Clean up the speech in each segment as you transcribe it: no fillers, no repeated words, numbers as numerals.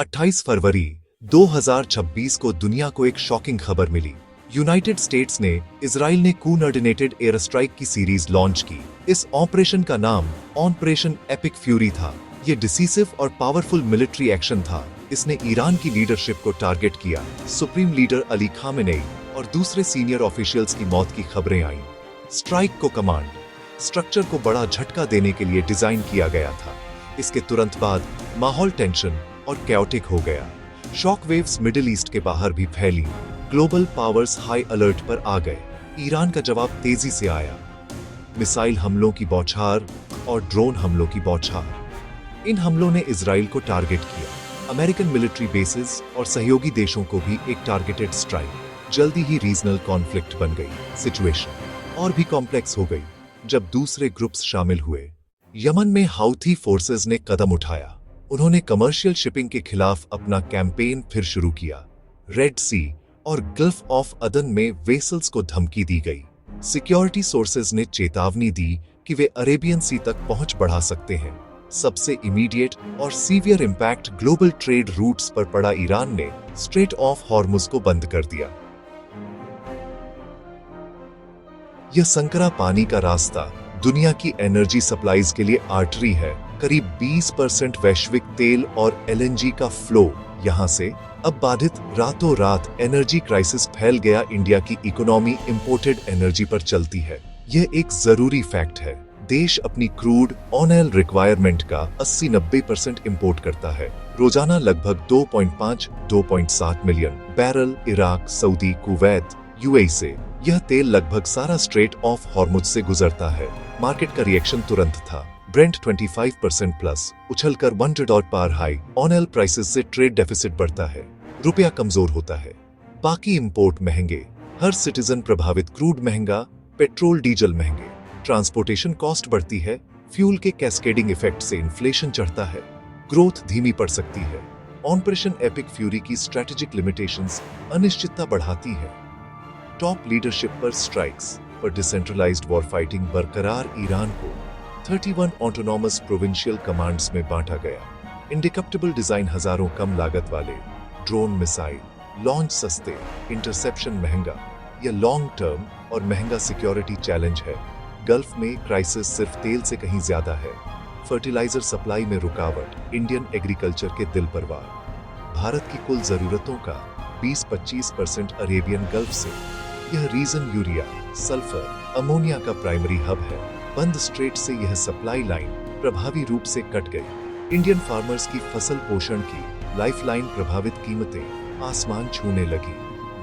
28 फरवरी 2026 को दुनिया को एक शॉकिंग खबर मिली। यूनाइटेड स्टेट्स ने इजराइल ने कोऑर्डिनेटेड एयर स्ट्राइक की सीरीज लॉन्च की। इस ऑपरेशन का नाम ऑपरेशन एपिक फ्यूरी था। ये डिसीसिव और पावरफुल मिलिट्री एक्शन था। इसने ईरान की लीडरशिप को टारगेट किया। सुप्रीम लीडर अली खामेनेई और दूसरे सीनियर ऑफिशियल्स की मौत की खबरें आईं। स्ट्राइक को कमांड स्ट्रक्चर को बड़ा झटका देने के लिए डिजाइन किया गया था। इसके तुरंत बाद माहौल टेंशन और कैओटिक हो गया। शॉक वेव्स मिडिल ईस्ट के बाहर भी फैली। ग्लोबल पावर्स हाई अलर्ट पर आ गए। ईरान का जवाब तेजी से आया। मिसाइल हमलों की बौछार और ड्रोन हमलों की बौछार। इन हमलों ने इजराइल को टारगेट किया। अमेरिकन मिलिट्री बेसेस और सहयोगी देशों को भी एक टारगेटेड स्ट्राइक। जल्दी ही रीजनल कॉन्फ्लिक्ट बन गई। सिचुएशन और भी कॉम्प्लेक्स हो गई जब दूसरे ग्रुप्स शामिल हुए। यमन में हाउथी फोर्सेस ने कदम उठाया। उन्होंने कमर्शियल शिपिंग के खिलाफ अपना कैंपेन फिर शुरू किया। रेड सी और गल्फ ऑफ अदन में वेसल्स को धमकी दी गई। सिक्योरिटी सोर्सेज ने चेतावनी दी कि वे अरेबियन सी तक पहुंच बढ़ा सकते हैं। सबसे इमीडिएट और severe impact global trade routes पर पड़ा। ईरान ने स्ट्रेट ऑफ हॉर्मुज को बंद कर दिया। यह संकरा पानी का रास्ता दुनिया की एनर्जी सप्लाईज के लिए आर्टरी है। करीब 20% वैश्विक तेल और एलएनजी का फ्लो यहां से अब बाधित। रातों रात एनर्जी क्राइसिस फैल गया। इंडिया की इकोनॉमी इंपोर्टेड एनर्जी पर चलती है। यह एक जरूरी फैक्ट है। देश अपनी क्रूड ऑयल रिक्वायरमेंट का 80-90% इंपोर्ट करता है। रोजाना लगभग 2.5-2.7 million barrel Iraq, Saudi, Kuwait, UAE से यह तेल लगभग सारा स्ट्रेट ऑफ हॉर्मुज से गुजरता है। मार्केट का रिएक्शन तुरंत था। ब्रेंट 25% प्लस उछलकर $100 पार हाई। ऑयल प्राइसेस से ट्रेड डेफिसिट बढ़ता है। रुपया कमजोर होता है। बाकी इंपोर्ट महंगे। हर सिटीजन प्रभावित। क्रूड महंगा, पेट्रोल डीजल महंगे, ट्रांसपोर्टेशन कॉस्ट बढ़ती है। फ्यूल के कैस्केडिंग इफेक्ट से इन्फ्लेशन चढ़ता है। ग्रोथ धीमी पड़ सकती है। ऑपरेशन एपिक फ्यूरी की स्ट्रेटेजिक लिमिटेशंस अनिश्चितता बढ़ाती है। टॉप लीडरशिप पर स्ट्राइक्स पर डिसेंट्रलाइज्ड वॉर फाइटिंग बरकरार। ईरान को 31 ऑटोनॉमस प्रोविंशियल कमांड्स में बांटा गया। इंडिकप्टेबल डिजाइन हजारों कम लागत वाले ड्रोन मिसाइल लॉन्च सस्ते, इंटरसेप्शन महंगा। यह लॉन्ग टर्म और महंगा सिक्योरिटी चैलेंज है। गल्फ में क्राइसिस सिर्फ तेल से कहीं ज्यादा है। फर्टिलाइजर सप्लाई में रुकावट इंडियन एग्रीकल्चर के दिल पर वार। भारत की कुल जरूरतों का 20-25% अरेबियन गल्फ से। यह रीजन यूरिया, सल्फर, अमोनिया का प्राइमरी हब है। बंद स्ट्रेट से यह सप्लाई लाइन प्रभावी रूप से कट गई। इंडियन फार्मर्स की फसल पोषण की लाइफलाइन प्रभावित। कीमतें आसमान छूने लगी।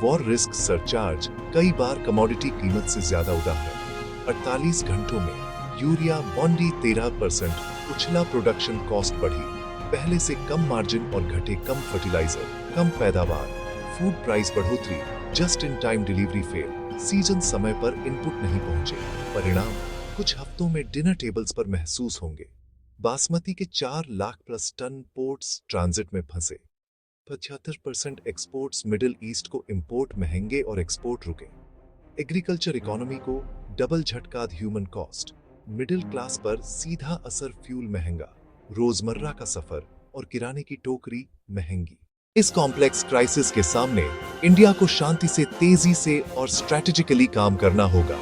वॉर रिस्क सरचार्ज कई बार कमोडिटी कीमत से ज्यादा उड़ा है। 48 घंटों में यूरिया बॉन्डी 13% उछला। प्रोडक्शन कॉस्ट बढ़ी। पहले से कम मार्जिन और घटे कम फर्टिलाइजर, कम पैदावार। फूड प्राइस बढ़ोतरी, just in time delivery fail. Season समय पर इनपुट नहीं पहुंचे। परिणाम कुछ हफ्तों में डिनर टेबल्स पर महसूस होंगे। बासमती के 4 lakh plus ton ports transit में फंसे। 75% एक्सपोर्ट्स मिडिल ईस्ट को। इंपोर्ट महंगे और एक्सपोर्ट रुके। एग्रीकल्चर इकोनॉमी को डबल झटका। ह्यूमन कॉस्ट मिडिल क्लास पर सीधा असर। फ्यूल महंगा, रोजमर्रा का सफर और किराने की टोकरी महंगी। इस कॉम्प्लेक्स क्राइसिस के सामने इंडिया को शांति से, तेजी से और स्ट्रेटेजिकली काम करना होगा।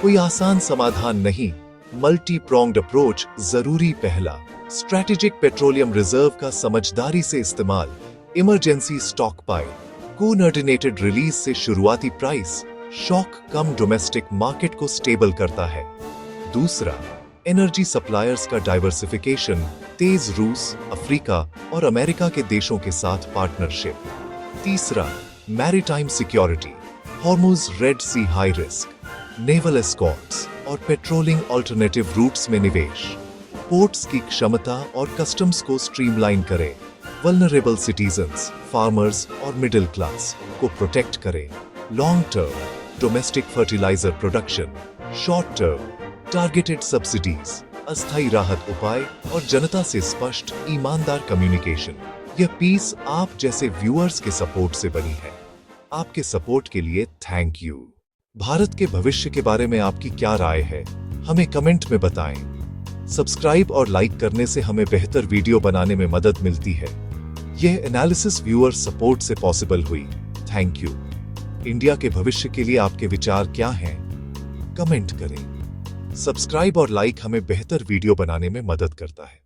कोई आसान समाधान नहीं, मल्टी प्रोंग्ड अप्रोच जरूरी। पहला, स्ट्रेटेजिक पेट्रोलियम रिजर्व का समझदारी से इस्तेमाल। Emergency stock pile, coordinated release से शुरुआती प्राइस शॉक कम डोमेस्टिक मार्केट को स्टेबल करता है। दूसरा, एनर्जी सप्लायर्स का डाइवर्सिफिकेशन। तेज रूस, अफ्रीका और अमेरिका के देशों के साथ पार्टनरशिप। तीसरा, मैरीटाइम सिक्योरिटी। हॉर्मुज रेड सी हाई रिस्क, नेवल एस्कॉर्ट्स और पेट्रोलिंग अल्टरनेटिव रूट्स में निवेश। पोर्ट्स की क्षमता और कस्टम्स को स्ट्रीमलाइन करें। वल्नरेबल सिटीजन्स, फार्मर्स और मिडिल क्लास को प्रोटेक्ट करें। Long term, domestic fertiliser production. Short term, targeted subsidies, अस्थायी राहत उपाय और जनता से स्पष्ट ईमानदार कम्युनिकेशन। यह पीस आप जैसे व्यूअर्स के सपोर्ट से बनी है। आपके सपोर्ट के लिए थैंक यू। भारत के भविष्य के बारे में आपकी क्या राय है, हमें कमेंट में बताएं। सब्सक्राइब और लाइक करने से हमें बेहतर वीडियो बनाने में मदद मिलती है। यह एनालिसिस व्यूअर सपोर्ट से पॉसिबल हुई। Thank you. इंडिया के भविष्य के लिए आपके विचार क्या हैं? कमेंट करें। सब्सक्राइब और लाइक हमें बेहतर वीडियो बनाने में मदद करता है।